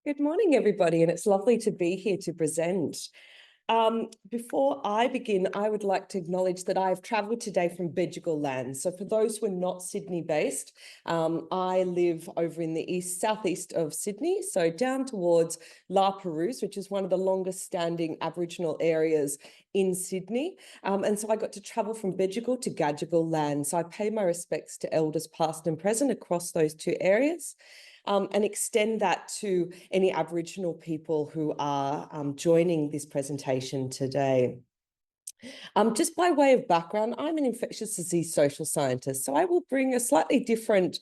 Good morning, everybody, and it's lovely to be here to present. Before I begin, I would like to acknowledge that I've travelled today from Bejugal land. So for those who are not Sydney-based, I live over in the southeast of Sydney, so down towards La Perouse, which is one of the longest standing Aboriginal areas in Sydney. And so I got to travel from Bejugal to Gadigal land. So I pay my respects to elders past and present across those two areas. And extend that to any Aboriginal people who are joining this presentation today. Just by way of background, I'm an infectious disease social scientist, so I will bring a slightly different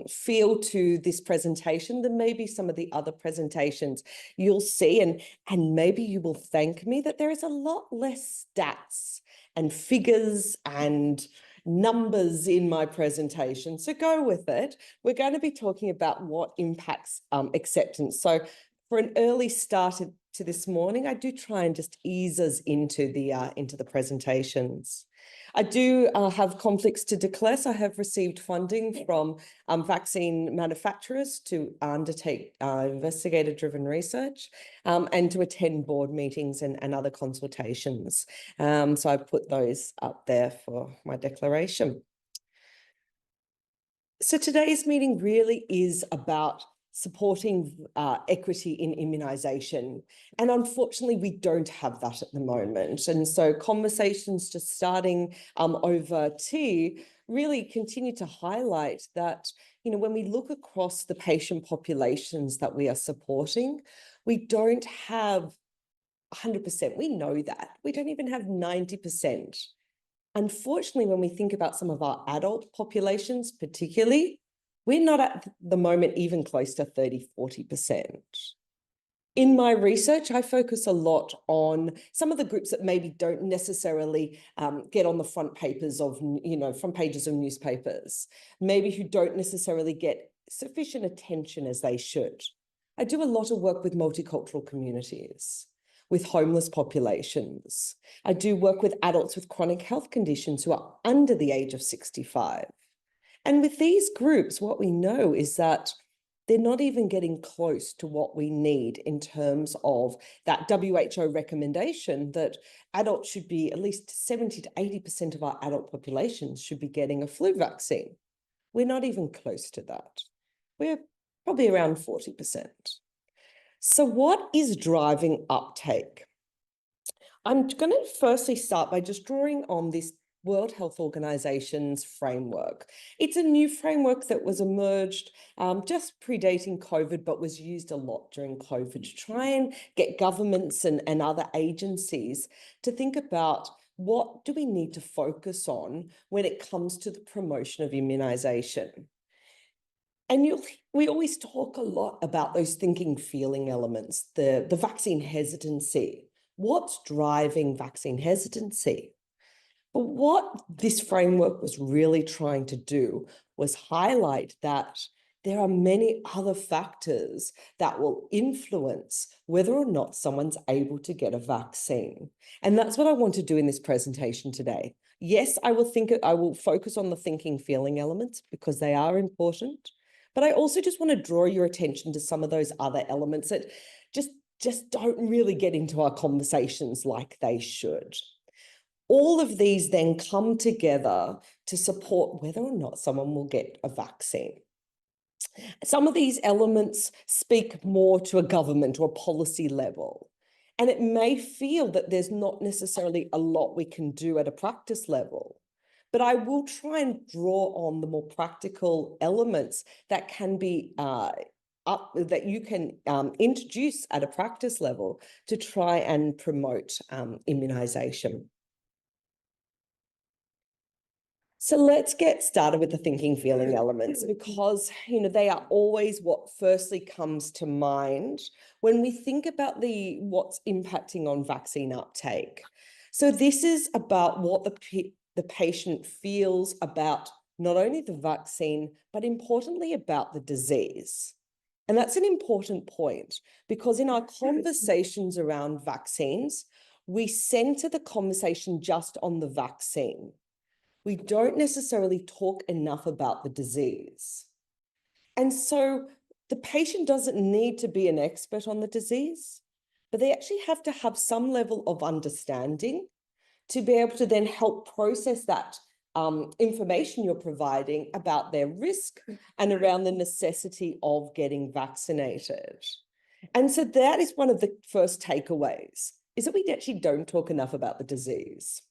feel to this presentation than maybe some of the other presentations you'll see, and maybe you will thank me that there is a lot less stats and figures and numbers in my presentation. So go with it. We're going to be talking about what impacts acceptance. So for an early start to this morning, I do try and just ease us into the presentations. I do have conflicts to declare. So I have received funding from vaccine manufacturers to undertake investigator-driven research and to attend board meetings and other consultations. So I put those up there for my declaration. So today's meeting really is about supporting equity in immunisation. And unfortunately, we don't have that at the moment. And so conversations just starting over tea really continue to highlight that, you know, when we look across the patient populations that we are supporting, we don't have 100%. We know that. We don't even have 90%. Unfortunately, when we think about some of our adult populations, particularly, we're not at the moment even close to 30–40%. In my research, I focus a lot on some of the groups that maybe don't necessarily get on the front pages of newspapers, maybe who don't necessarily get sufficient attention as they should. I do a lot of work with multicultural communities, with homeless populations. I do work with adults with chronic health conditions who are under the age of 65. And with these groups, what we know is that they're not even getting close to what we need in terms of that WHO recommendation that adults should be, at least 70–80% of our adult populations should be getting a flu vaccine. We're not even close to that. We're probably around 40%. So what is driving uptake? I'm going to firstly start by just drawing on this World Health Organization's framework. It's a new framework that was emerged just predating COVID, but was used a lot during COVID to try and get governments and other agencies to think about what do we need to focus on when it comes to the promotion of immunization. And we always talk a lot about those thinking, feeling elements, the vaccine hesitancy. What's driving vaccine hesitancy? But what this framework was really trying to do was highlight that there are many other factors that will influence whether or not someone's able to get a vaccine. And that's what I want to do in this presentation today. Yes, I will focus on the thinking, feeling elements because they are important. But I also just want to draw your attention to some of those other elements that just don't really get into our conversations like they should. All of these then come together to support whether or not someone will get a vaccine. Some of these elements speak more to a government or a policy level, and it may feel that there's not necessarily a lot we can do at a practice level. But I will try and draw on the more practical elements that can be that you can introduce at a practice level to try and promote immunization. So let's get started with the thinking, feeling elements, because they are always what firstly comes to mind when we think about what's impacting on vaccine uptake. So this is about what the patient feels about not only the vaccine, but importantly about the disease. And that's an important point because in our conversations around vaccines, we center the conversation just on the vaccine. We don't necessarily talk enough about the disease. And so the patient doesn't need to be an expert on the disease, but they actually have to have some level of understanding to be able to then help process that information you're providing about their risk and around the necessity of getting vaccinated. And so that is one of the first takeaways, is that we actually don't talk enough about the disease.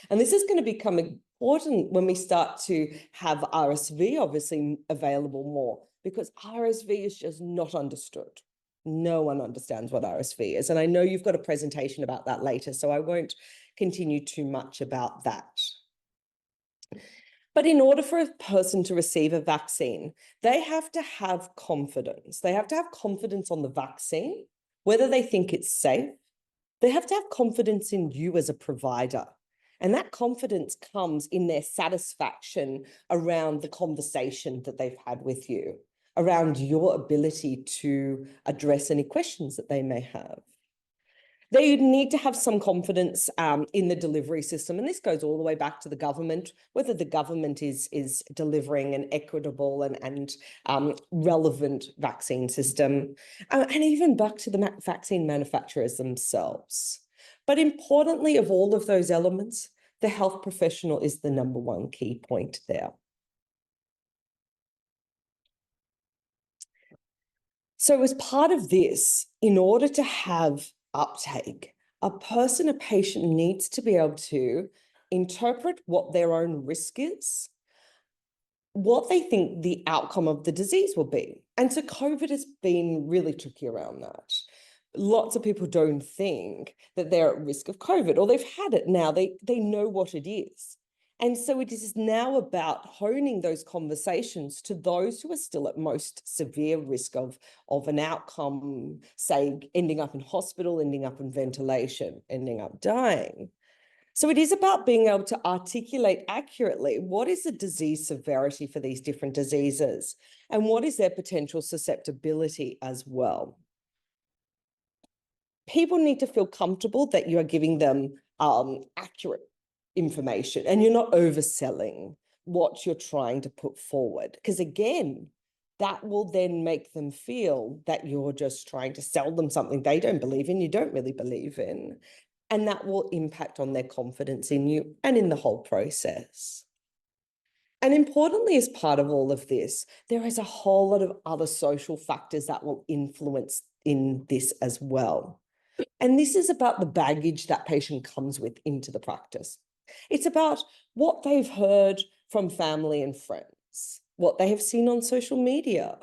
And this is going to become important when we start to have RSV obviously available more, because RSV is just not understood. No one understands what RSV is. And I know you've got a presentation about that later, so I won't continue too much about that. But in order for a person to receive a vaccine, they have to have confidence. They have to have confidence on the vaccine, whether they think it's safe. They have to have confidence in you as a provider. And that confidence comes in their satisfaction around the conversation that they've had with you, around your ability to address any questions that they may have. They need to have some confidence in the delivery system. And this goes all the way back to the government, whether the government is delivering an equitable and relevant vaccine system, and even back to the vaccine manufacturers themselves. But importantly, of all of those elements, the health professional is the number one key point there. So as part of this, in order to have uptake, a patient needs to be able to interpret what their own risk is, what they think the outcome of the disease will be. And so COVID has been really tricky around that. Lots of people don't think that they're at risk of COVID, or they've had it now, they know what it is. And so it is now about honing those conversations to those who are still at most severe risk of an outcome, say, ending up in hospital, ending up in ventilation, ending up dying. So it is about being able to articulate accurately what is the disease severity for these different diseases and what is their potential susceptibility as well. People need to feel comfortable that you are giving them accurate information and you're not overselling what you're trying to put forward. Because again, that will then make them feel that you're just trying to sell them something they don't believe in, you don't really believe in. And that will impact on their confidence in you and in the whole process. And importantly, as part of all of this, there is a whole lot of other social factors that will influence in this as well. And this is about the baggage that patient comes with into the practice. It's about what they've heard from family and friends, what they have seen on social media,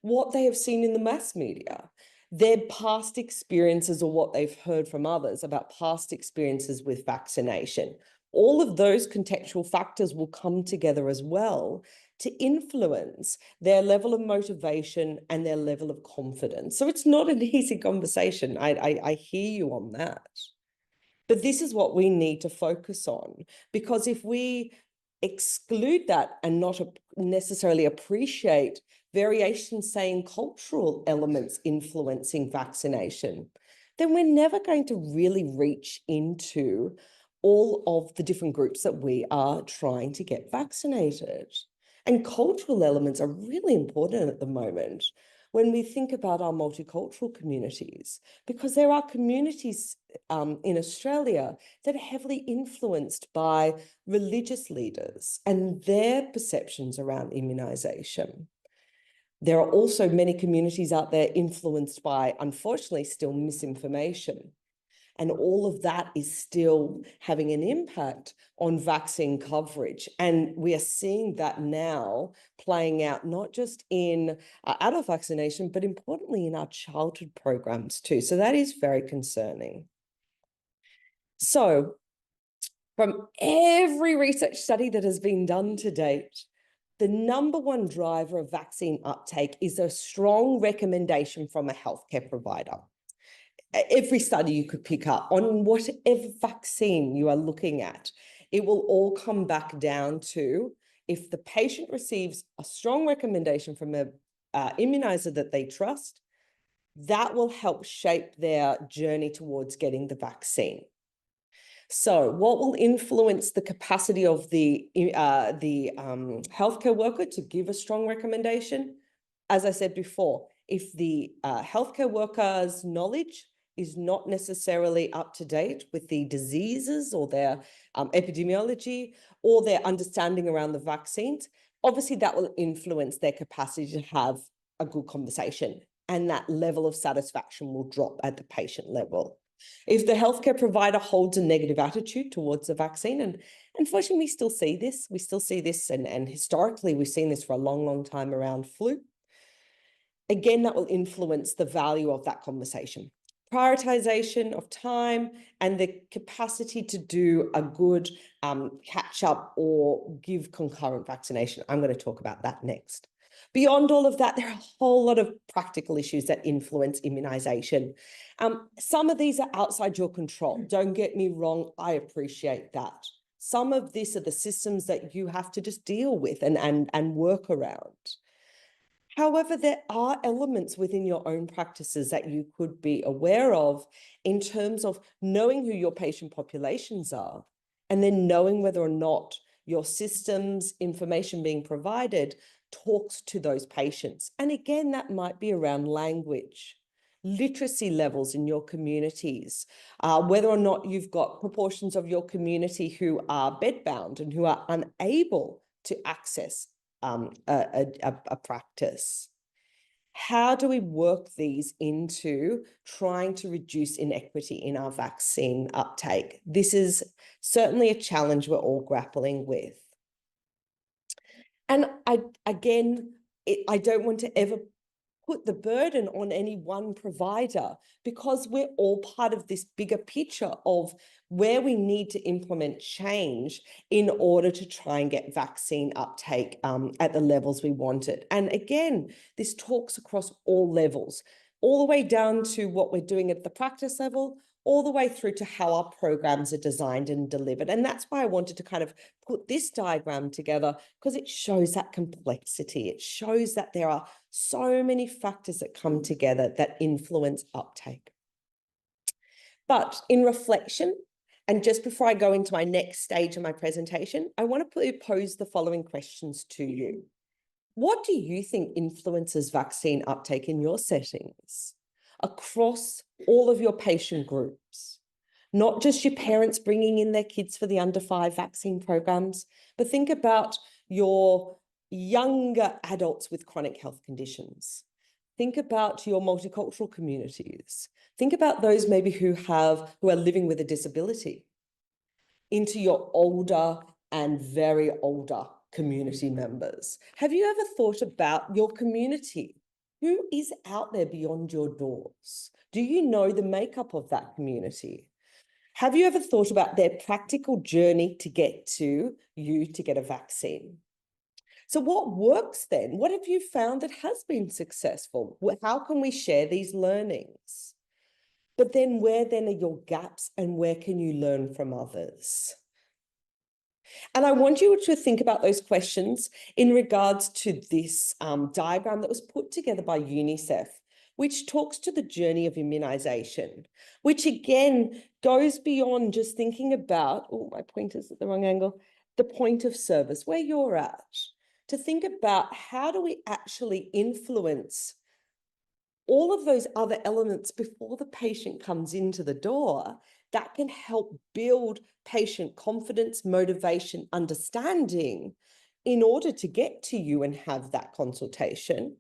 what they have seen in the mass media, their past experiences or what they've heard from others about past experiences with vaccination. All of those contextual factors will come together as well to influence their level of motivation and their level of confidence. So it's not an easy conversation. I hear you on that. But this is what we need to focus on, because if we exclude that and not necessarily appreciate variations, say, in cultural elements influencing vaccination, then we're never going to really reach into all of the different groups that we are trying to get vaccinated. And cultural elements are really important at the moment when we think about our multicultural communities, because there are communities in Australia that are heavily influenced by religious leaders and their perceptions around immunisation. There are also many communities out there influenced by, unfortunately, still misinformation. And all of that is still having an impact on vaccine coverage. And we are seeing that now playing out not just in adult vaccination, but importantly in our childhood programs too. So that is very concerning. So from every research study that has been done to date, the number one driver of vaccine uptake is a strong recommendation from a healthcare provider. Every study you could pick up on whatever vaccine you are looking at, it will all come back down to, if the patient receives a strong recommendation from an immunizer that they trust, that will help shape their journey towards getting the vaccine. So what will influence the capacity of the healthcare worker to give a strong recommendation? As I said before, if the healthcare worker's knowledge is not necessarily up to date with the diseases or their epidemiology or their understanding around the vaccines, obviously that will influence their capacity to have a good conversation, and that level of satisfaction will drop at the patient level. If the healthcare provider holds a negative attitude towards the vaccine, and unfortunately we still see this, and historically we've seen this for a long, long time around flu, again, that will influence the value of that conversation. Prioritization of time and the capacity to do a good catch up or give concurrent vaccination. I'm going to talk about that next. Beyond all of that, there are a whole lot of practical issues that influence immunization. Some of these are outside your control. Don't get me wrong, I appreciate that. Some of this are the systems that you have to just deal with and work around. However, there are elements within your own practices that you could be aware of in terms of knowing who your patient populations are, and then knowing whether or not your systems, information being provided, talks to those patients. And again, that might be around language, literacy levels in your communities, whether or not you've got proportions of your community who are bedbound and who are unable to access a practice. How do we work these into trying to reduce inequity in our vaccine uptake? This is certainly a challenge we're all grappling with. And I don't want to ever put the burden on any one provider, because we're all part of this bigger picture of where we need to implement change in order to try and get vaccine uptake at the levels we want it. And again, this talks across all levels, all the way down to what we're doing at the practice level, all the way through to how our programs are designed and delivered. And that's why I wanted to kind of put this diagram together, because it shows that complexity. It shows that there are so many factors that come together that influence uptake. But in reflection, and just before I go into my next stage of my presentation, I want to pose the following questions to you. What do you think influences vaccine uptake in your settings across all of your patient groups? Not just your parents bringing in their kids for the under 5 vaccine programs, but think about your younger adults with chronic health conditions. Think about your multicultural communities. Think about those maybe who are living with a disability, into your older and very older community members. Have you ever thought about your community? Who is out there beyond your doors? Do you know the makeup of that community? Have you ever thought about their practical journey to get to you to get a vaccine? So what works then? What have you found that has been successful? How can we share these learnings? But then where then are your gaps, and where can you learn from others? And I want you to think about those questions in regards to this diagram that was put together by UNICEF, which talks to the journey of immunization, which again goes beyond just thinking about, oh, my pointer's at the wrong angle, the point of service, where you're at, to think about how do we actually influence all of those other elements before the patient comes into the door that can help build patient confidence, motivation, understanding in order to get to you and have that consultation,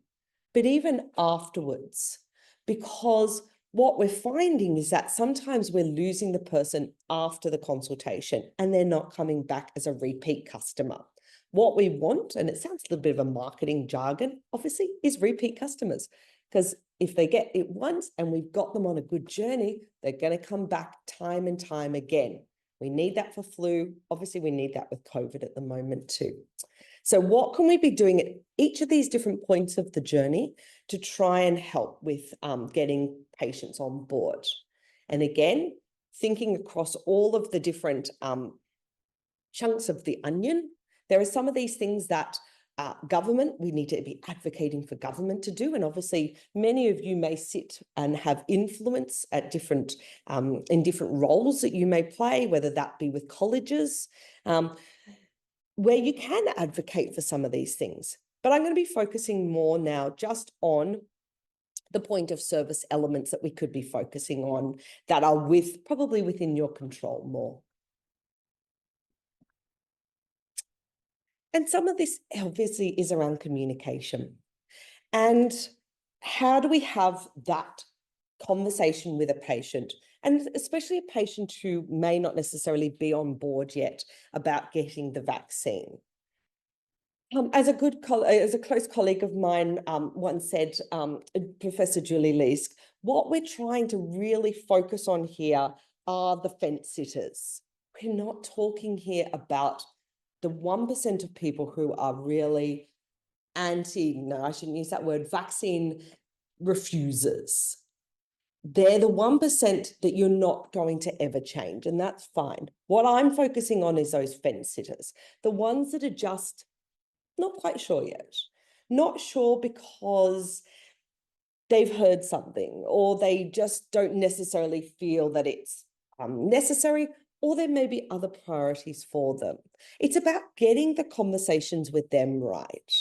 but even afterwards. Because what we're finding is that sometimes we're losing the person after the consultation and they're not coming back as a repeat customer. What we want, and it sounds a little bit of a marketing jargon, obviously, is repeat customers. Because if they get it once and we've got them on a good journey, they're going to come back time and time again. We need that for flu. Obviously, we need that with COVID at the moment too. So what can we be doing at each of these different points of the journey to try and help with getting patients on board? And again, thinking across all of the different chunks of the onion, there are some of these things that government, we need to be advocating for government to do. And obviously, many of you may sit and have influence at different, in different roles that you may play, whether that be with colleges, where you can advocate for some of these things. But I'm going to be focusing more now just on the point of service elements that we could be focusing on that are probably within your control more. And some of this obviously is around communication. And how do we have that conversation with a patient, and especially a patient who may not necessarily be on board yet about getting the vaccine? As a close colleague of mine once said, Professor Julie Leask, what we're trying to really focus on here are the fence sitters. We're not talking here about the 1% of people who are really no, I shouldn't use that word, vaccine refusers. They're the 1% that you're not going to ever change, and that's fine. What I'm focusing on is those fence sitters, the ones that are just not quite sure yet. Not sure because they've heard something, or they just don't necessarily feel that it's necessary, or there may be other priorities for them. It's about getting the conversations with them right.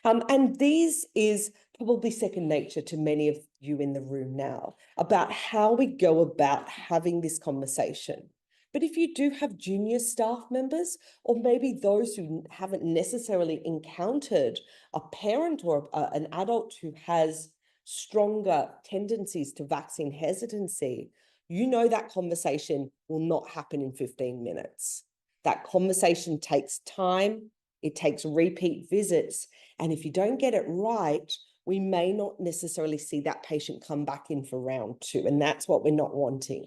And these is probably second nature to many of you in the room now, about how we go about having this conversation. But if you do have junior staff members, or maybe those who haven't necessarily encountered a parent or an adult who has stronger tendencies to vaccine hesitancy, you know that conversation will not happen in 15 minutes. That conversation takes time, it takes repeat visits, and if you don't get it right, we may not necessarily see that patient come back in for round 2, and that's what we're not wanting.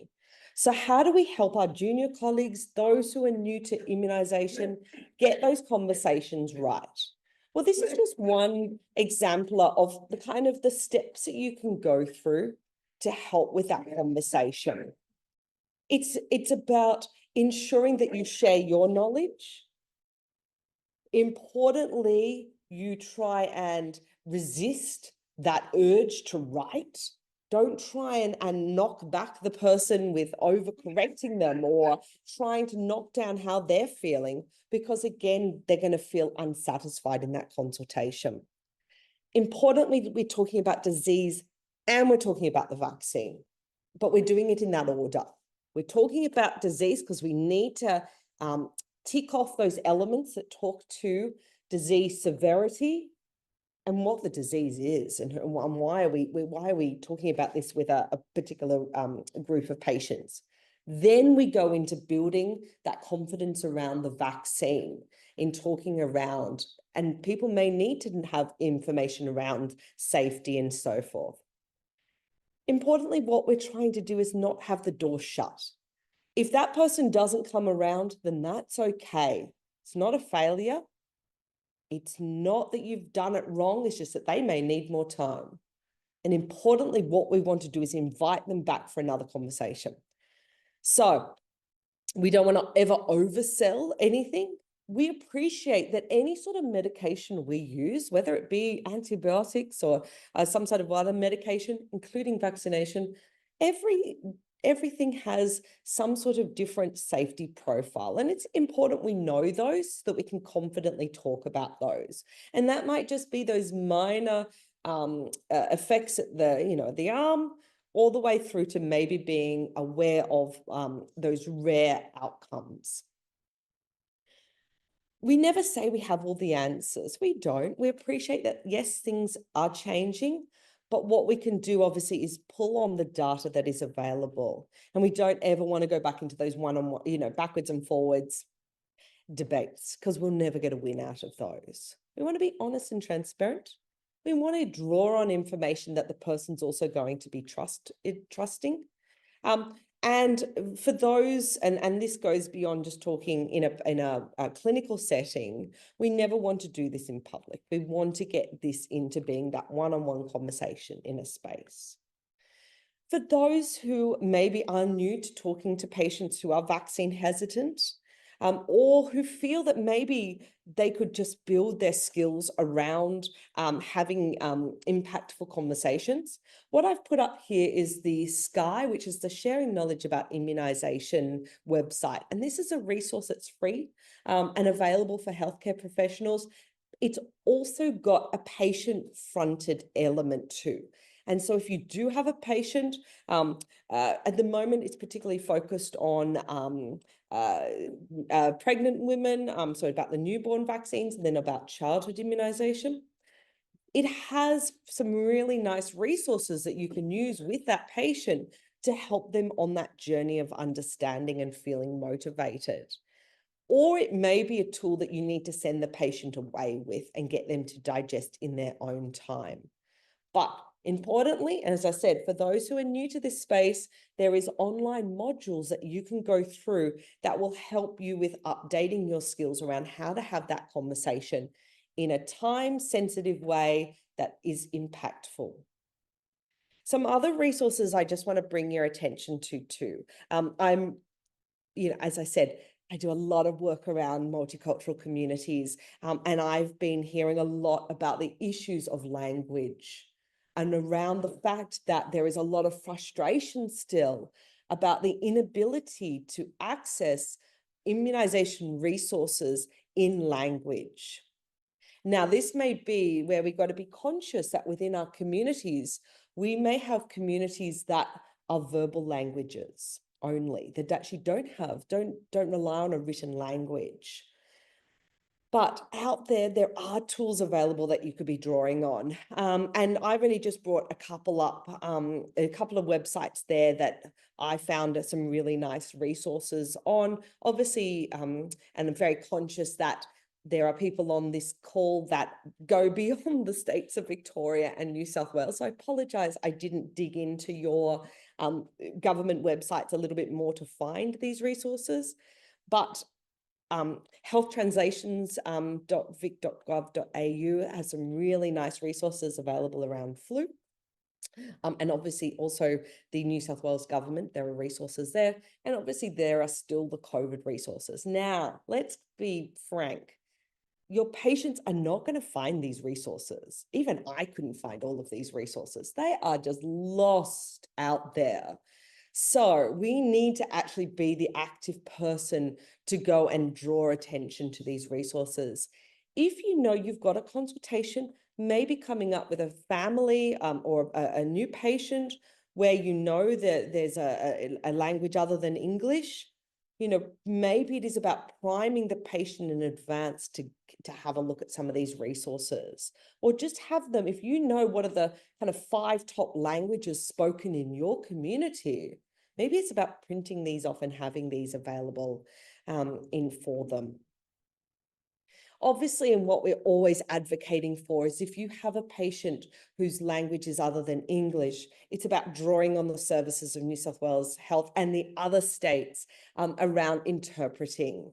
So how do we help our junior colleagues, those who are new to immunisation, get those conversations right? Well, this is just one example of the kind of the steps that you can go through to help with that conversation. It's about ensuring that you share your knowledge. Importantly, you try and resist that urge to write. Don't try and knock back the person with overcorrecting them or trying to knock down how they're feeling, because again, they're going to feel unsatisfied in that consultation. Importantly, we're talking about disease and we're talking about the vaccine, but we're doing it in that order. We're talking about disease because we need to tick off those elements that talk to disease severity and what the disease is, and why are we talking about this with a particular group of patients. Then we go into building that confidence around the vaccine, in talking around, and people may need to have information around safety and so forth. Importantly, what we're trying to do is not have the door shut. If that person doesn't come around, then that's okay. It's not a failure. It's not that you've done it wrong. It's just that they may need more time. And importantly, what we want to do is invite them back for another conversation. So we don't want to ever oversell anything. We appreciate that any sort of medication we use, whether it be antibiotics or some sort of other medication, including vaccination, everything has some sort of different safety profile. And it's important we know those so that we can confidently talk about those. And that might just be those minor effects at the arm, all the way through to maybe being aware of those rare outcomes. We never say we have all the answers. We don't. We appreciate that, yes, things are changing, but what we can do obviously is pull on the data that is available. And we don't ever want to go back into those one-on-one, backwards and forwards debates, because we'll never get a win out of those. We want to be honest and transparent. We want to draw on information that the person's also going to be trusting. And for those, and this goes beyond just talking in a clinical setting, we never want to do this in public. We want to get this into being that one-on-one conversation in a space. For those who maybe are new to talking to patients who are vaccine hesitant, or who feel that maybe they could just build their skills around having impactful conversations. What I've put up here is the SKY, which is the Sharing Knowledge About Immunisation website. And this is a resource that's free and available for healthcare professionals. It's also got a patient-fronted element too. And so if you do have a patient, at the moment, it's particularly focused on pregnant women, so about the newborn vaccines, and then about childhood immunization. It has some really nice resources that you can use with that patient to help them on that journey of understanding and feeling motivated. Or it may be a tool that you need to send the patient away with and get them to digest in their own time. But importantly, as I said, for those who are new to this space, there is online modules that you can go through that will help you with updating your skills around how to have that conversation in a time-sensitive way that is impactful. Some other resources I just want to bring your attention to too. As I said, I do a lot of work around multicultural communities, and I've been hearing a lot about the issues of language and around the fact that there is a lot of frustration still about the inability to access immunization resources in language. Now, this may be where we've got to be conscious that within our communities, we may have communities that are verbal languages only, that actually don't rely on a written language. But out there, there are tools available that you could be drawing on. And I've only just brought a couple up, a couple of websites there that I found some really nice resources on. Obviously, and I'm very conscious that there are people on this call that go beyond the states of Victoria and New South Wales. So I apologise I didn't dig into your government websites a little bit more to find these resources. But healthtranslations.vic.gov.au has some really nice resources available around flu. And obviously also the New South Wales government, there are resources there. And obviously there are still the COVID resources. Now, let's be frank. Your patients are not going to find these resources. Even I couldn't find all of these resources. They are just lost out there. So we need to actually be the active person to go and draw attention to these resources. If you know you've got a consultation, maybe coming up with a family or a new patient where you know that there's a language other than English, maybe it is about priming the patient in advance to have a look at some of these resources, or just have them, if you know what are the kind of 5 top languages spoken in your community, maybe it's about printing these off and having these available for them. Obviously, and what we're always advocating for is if you have a patient whose language is other than English, it's about drawing on the services of New South Wales Health and the other states around interpreting,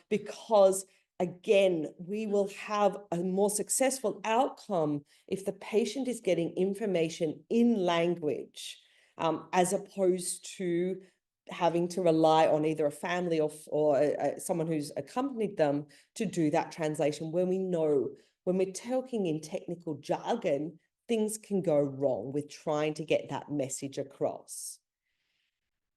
because again, we will have a more successful outcome if the patient is getting information in language, as opposed to having to rely on either a family or someone who's accompanied them to do that translation, when we know, when we're talking in technical jargon, things can go wrong with trying to get that message across.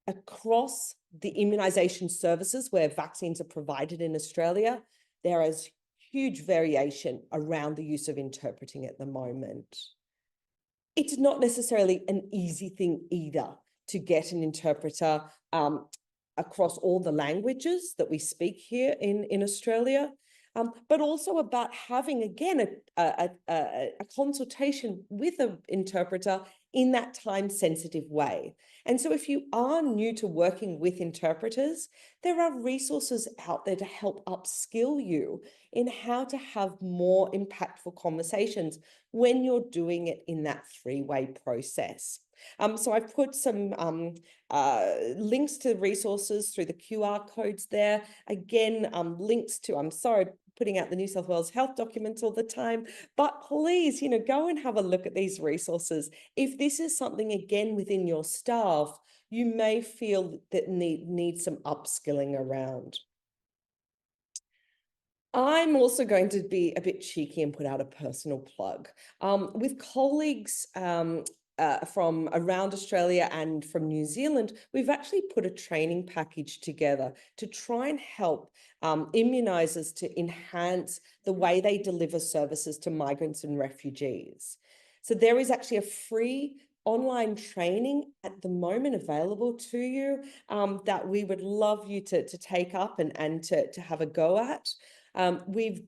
Across the immunization services where vaccines are provided in Australia, there is huge variation around the use of interpreting at the moment. It's not necessarily an easy thing either to get an interpreter across all the languages that we speak here in Australia, but also about having, again, a consultation with an interpreter in that time-sensitive way. And so if you are new to working with interpreters, there are resources out there to help upskill you in how to have more impactful conversations when you're doing it in that 3-way process. So I've put some links to resources through the QR codes there. Again, links to, I'm sorry, putting out the New South Wales Health documents all the time, but please, go and have a look at these resources. If this is something, again, within your staff, you may feel that need some upskilling around. I'm also going to be a bit cheeky and put out a personal plug. With colleagues from around Australia and from New Zealand, we've actually put a training package together to try and help immunisers to enhance the way they deliver services to migrants and refugees. So there is actually a free online training at the moment available to you that we would love you to take up and to have a go at. We've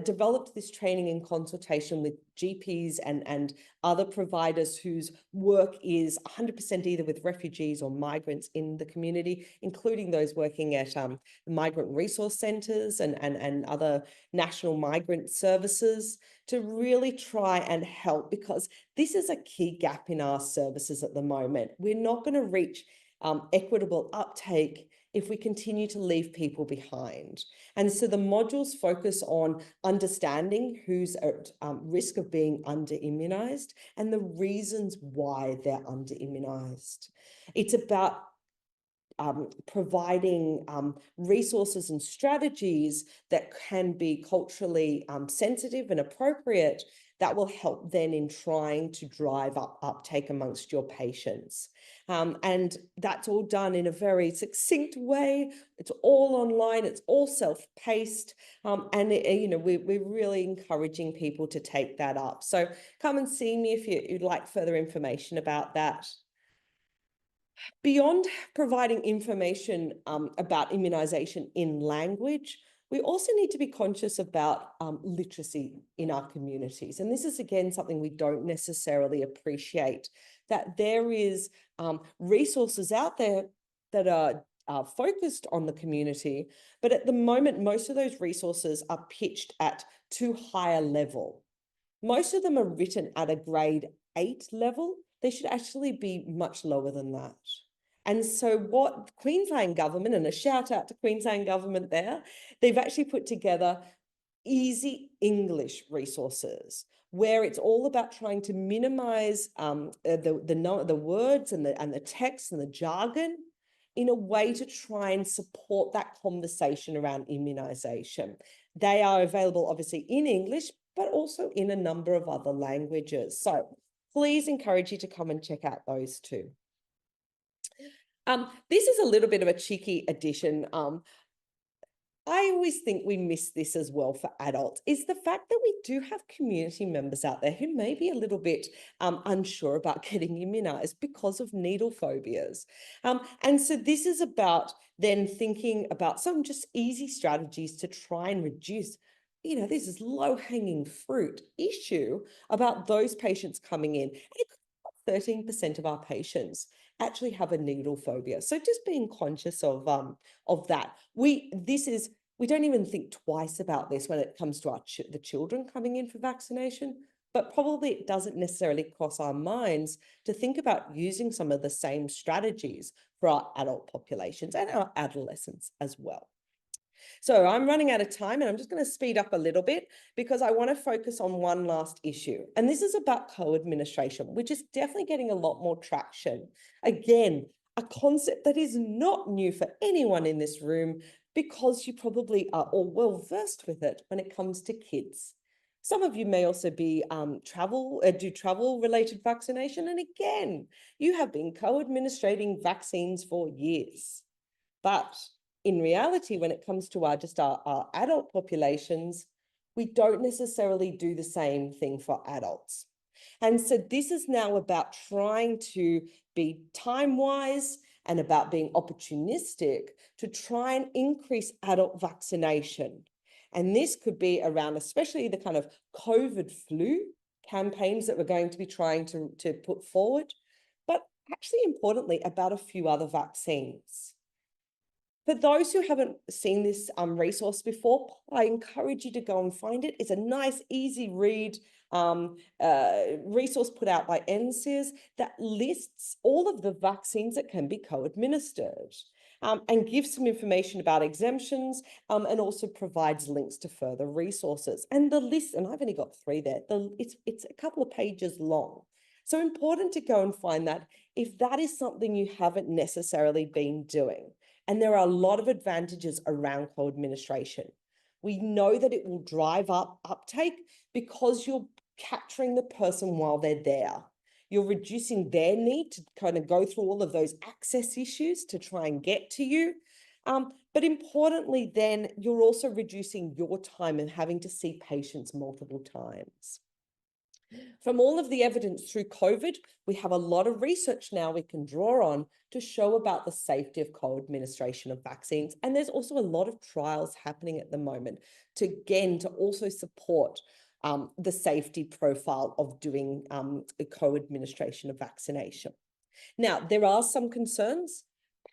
developed this training in consultation with GPs and other providers whose work is 100% either with refugees or migrants in the community, including those working at migrant resource centres and other national migrant services, to really try and help, because this is a key gap in our services at the moment. We're not going to reach equitable uptake if we continue to leave people behind. And so the modules focus on understanding who's at risk of being under-immunized and the reasons why they're under-immunized. It's about providing resources and strategies that can be culturally sensitive and appropriate, that will help then in trying to drive up uptake amongst your patients. And that's all done in a very succinct way. It's all online, it's all self-paced, and we're really encouraging people to take that up. So come and see me if you'd like further information about that. Beyond providing information about immunisation in language, we also need to be conscious about literacy in our communities. And this is, again, something we don't necessarily appreciate, that there is resources out there that are focused on the community, but at the moment, most of those resources are pitched at too high a level. Most of them are written at a grade 8 level. They should actually be much lower than that. And so what Queensland government, and a shout out to Queensland government there, they've actually put together easy English resources where it's all about trying to minimize the words and the text and the jargon in a way to try and support that conversation around immunization. They are available obviously in English, but also in a number of other languages. So please encourage you to come and check out those too. This is a little bit of a cheeky addition. I always think we miss this as well for adults, is the fact that we do have community members out there who may be a little bit unsure about getting immunized because of needle phobias. And so this is about then thinking about some just easy strategies to try and reduce, this is low-hanging fruit issue about those patients coming in. 13% of our patients actually have a needle phobia. So just being conscious of that. We don't even think twice about this when it comes to the children coming in for vaccination, but probably it doesn't necessarily cross our minds to think about using some of the same strategies for our adult populations and our adolescents as well. So I'm running out of time and I'm just going to speed up a little bit because I want to focus on one last issue. And this is about co-administration, which is definitely getting a lot more traction. Again, a concept that is not new for anyone in this room because you probably are all well versed with it when it comes to kids. Some of you may also be do travel related vaccination. And again, you have been co-administrating vaccines for years. But in reality, when it comes to our adult populations, we don't necessarily do the same thing for adults. And so this is now about trying to be time-wise and about being opportunistic to try and increase adult vaccination. And this could be around especially the kind of COVID flu campaigns that we're going to be trying to put forward, but actually importantly about a few other vaccines. For those who haven't seen this resource before, I encourage you to go and find it. It's a nice, easy read resource put out by NCIS that lists all of the vaccines that can be co-administered and gives some information about exemptions and also provides links to further resources. And the list, and I've only got 3 there, it's a couple of pages long. So important to go and find that if that is something you haven't necessarily been doing. And there are a lot of advantages around co-administration. We know that it will drive up uptake because you're capturing the person while they're there. You're reducing their need to kind of go through all of those access issues to try and get to you. But importantly, then you're also reducing your time and having to see patients multiple times. From all of the evidence through COVID, we have a lot of research now we can draw on to show about the safety of co-administration of vaccines. And there's also a lot of trials happening at the moment to also support the safety profile of doing the co-administration of vaccination. Now, there are some concerns.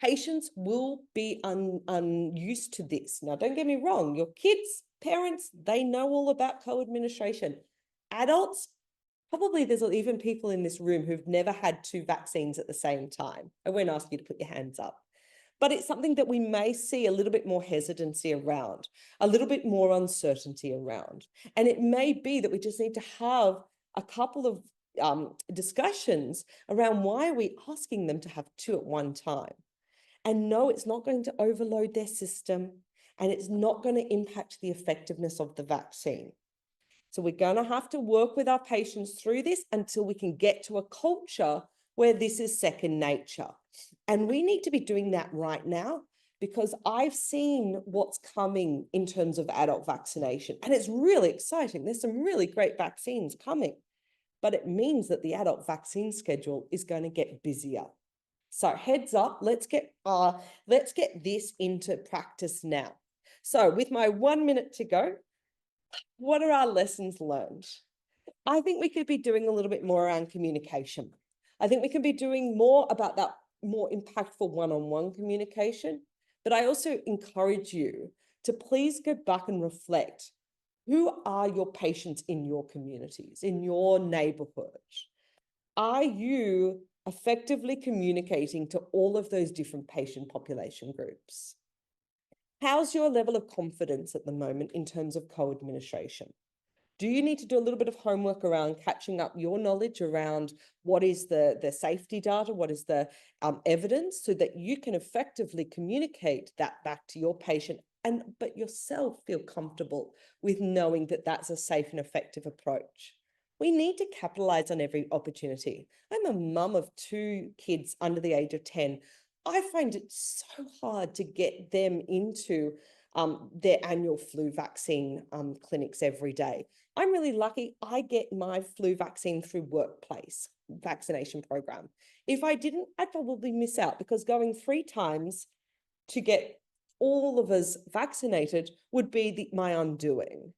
Patients will be unused to this. Now, don't get me wrong, your kids, parents, they know all about co-administration. Adults, probably there's even people in this room who've never had 2 vaccines at the same time. I won't ask you to put your hands up. But it's something that we may see a little bit more hesitancy around, a little bit more uncertainty around. And it may be that we just need to have a couple of discussions around why are we asking them to have 2 at one time. And no, it's not going to overload their system, and it's not going to impact the effectiveness of the vaccine. So we're going to have to work with our patients through this until we can get to a culture where this is second nature. And we need to be doing that right now, because I've seen what's coming in terms of adult vaccination, and it's really exciting. There's some really great vaccines coming, but it means that the adult vaccine schedule is going to get busier. So heads up, let's get this into practice now. So with my 1 minute to go, what are our lessons learned? I think we could be doing a little bit more around communication. I think we can be doing more about that more impactful one-on-one communication. But I also encourage you to please go back and reflect. Who are your patients in your communities, in your neighborhood? Are you effectively communicating to all of those different patient population groups? How's your level of confidence at the moment in terms of co-administration? Do you need to do a little bit of homework around catching up your knowledge around what is the safety data, what is the evidence, so that you can effectively communicate that back to your patient, but yourself feel comfortable with knowing that that's a safe and effective approach? We need to capitalize on every opportunity. I'm a mum of 2 kids under the age of 10. I find it so hard to get them into their annual flu vaccine clinics every day. I'm really lucky. I get my flu vaccine through workplace vaccination program. If I didn't, I'd probably miss out, because going 3 times to get all of us vaccinated would be my undoing.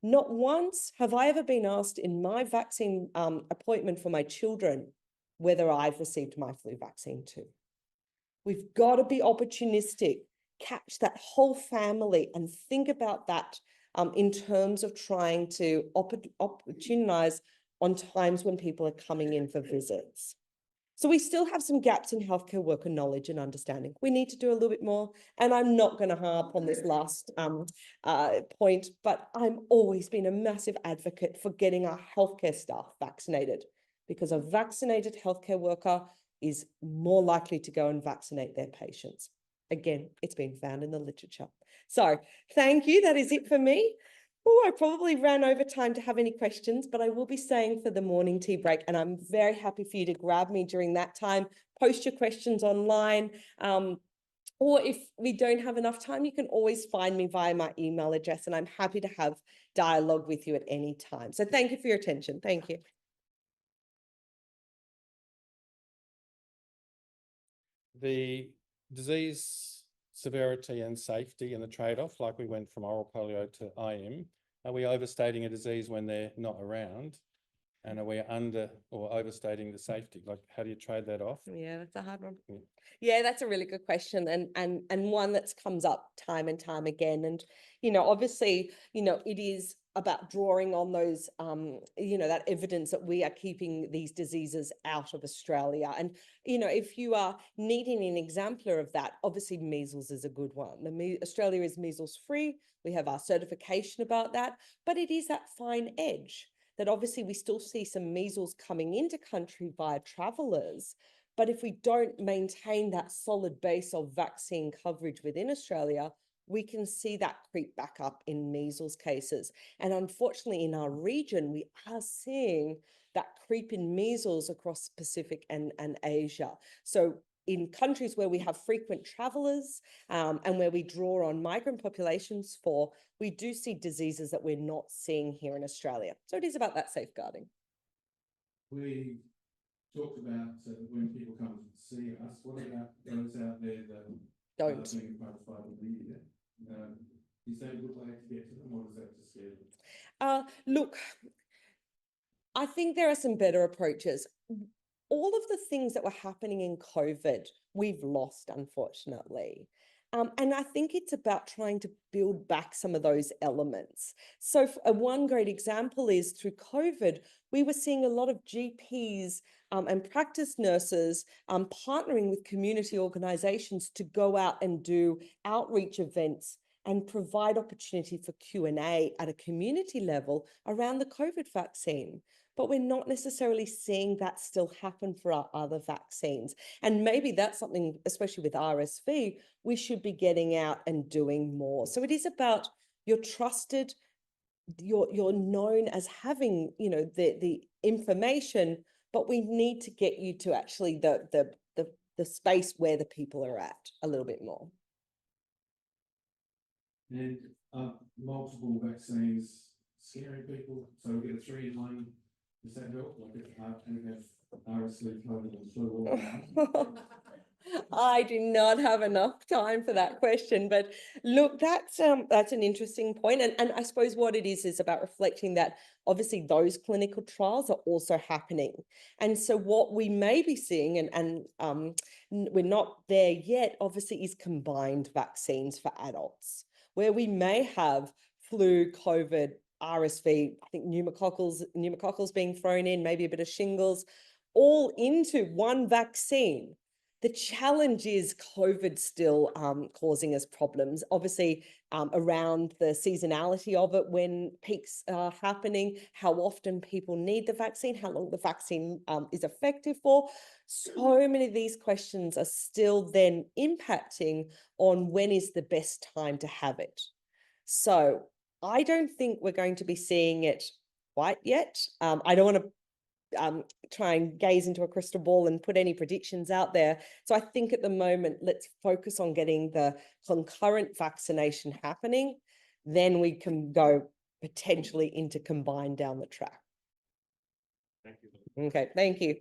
Not once have I ever been asked in my vaccine appointment for my children whether I've received my flu vaccine too. We've got to be opportunistic, catch that whole family and think about that in terms of trying to opportunize on times when people are coming in for visits. So we still have some gaps in healthcare worker knowledge and understanding. We need to do a little bit more. And I'm not going to harp on this last point, but I'm always been a massive advocate for getting our healthcare staff vaccinated, because a vaccinated healthcare worker is more likely to go and vaccinate their patients. Again, it's been found in the literature. So thank you. That is it for me. Oh, I probably ran over time to have any questions, but I will be staying for the morning tea break, and I'm very happy for you to grab me during that time. Post your questions online, or if we don't have enough time, you can always find me via my email address, and I'm happy to have dialogue with you at any time. So thank you for your attention. Thank you. The disease severity and safety and the trade-off, like we went from oral polio to IM, are we overstating a disease when they're not around? And are we under or overstating the safety? Like, how do you trade that off? Yeah, that's a hard one. Yeah, that's a really good question, and one that's comes up time and time again. And obviously, it is about drawing on those, that evidence that we are keeping these diseases out of Australia. And if you are needing an exemplar of that, obviously measles is a good one. Australia is measles free. We have our certification about that, but it is that fine edge that obviously we still see some measles coming into country via travellers. But if we don't maintain that solid base of vaccine coverage within Australia, we can see that creep back up in measles cases. And unfortunately, in our region, we are seeing that creep in measles across Pacific and Asia. So in countries where we have frequent travellers and where we draw on migrant populations we do see diseases that we're not seeing here in Australia. So it is about that safeguarding. we talked about when people come to see us, what about those out there that Don't. being approached by the media? Is that a good way to get to them, or does that just scare them? Look, I think there are some better approaches. All of the things that were happening in COVID, we've lost, unfortunately. And I think it's about trying to build back some of those elements. So one great example is through COVID, we were seeing a lot of GPs and practice nurses partnering with community organizations to go out and do outreach events and provide opportunity for Q&A at a community level around the COVID vaccine. But we're not necessarily seeing that still happen for our other vaccines. And maybe that's something, especially with RSV, we should be getting out and doing more. So it is about you're trusted, you're known as having, you know, the information, but we need to get you to actually the space where the people are at a little bit more. And multiple vaccines scaring people, so we get a 3-in-1. Does that help? Like if we have RSV, COVID, and flu all around? I do not have enough time for that question, but look, that's an interesting point. And I suppose what it is about reflecting that obviously those clinical trials are also happening. And so what we may be seeing, and we're not there yet, obviously, is combined vaccines for adults, where we may have flu, COVID, RSV, I think pneumococcal being thrown in, maybe a bit of shingles, all into one vaccine. The challenge is COVID still causing us problems, obviously around the seasonality of it, when peaks are happening, how often people need the vaccine, how long the vaccine is effective for. So many of these questions are still then impacting on when is the best time to have it. So I don't think we're going to be seeing it quite yet. I don't want to try and gaze into a crystal ball and put any predictions out there. So I think at the moment, let's focus on getting the concurrent vaccination happening. Then we can go potentially into combined down the track. Thank you. Okay, thank you.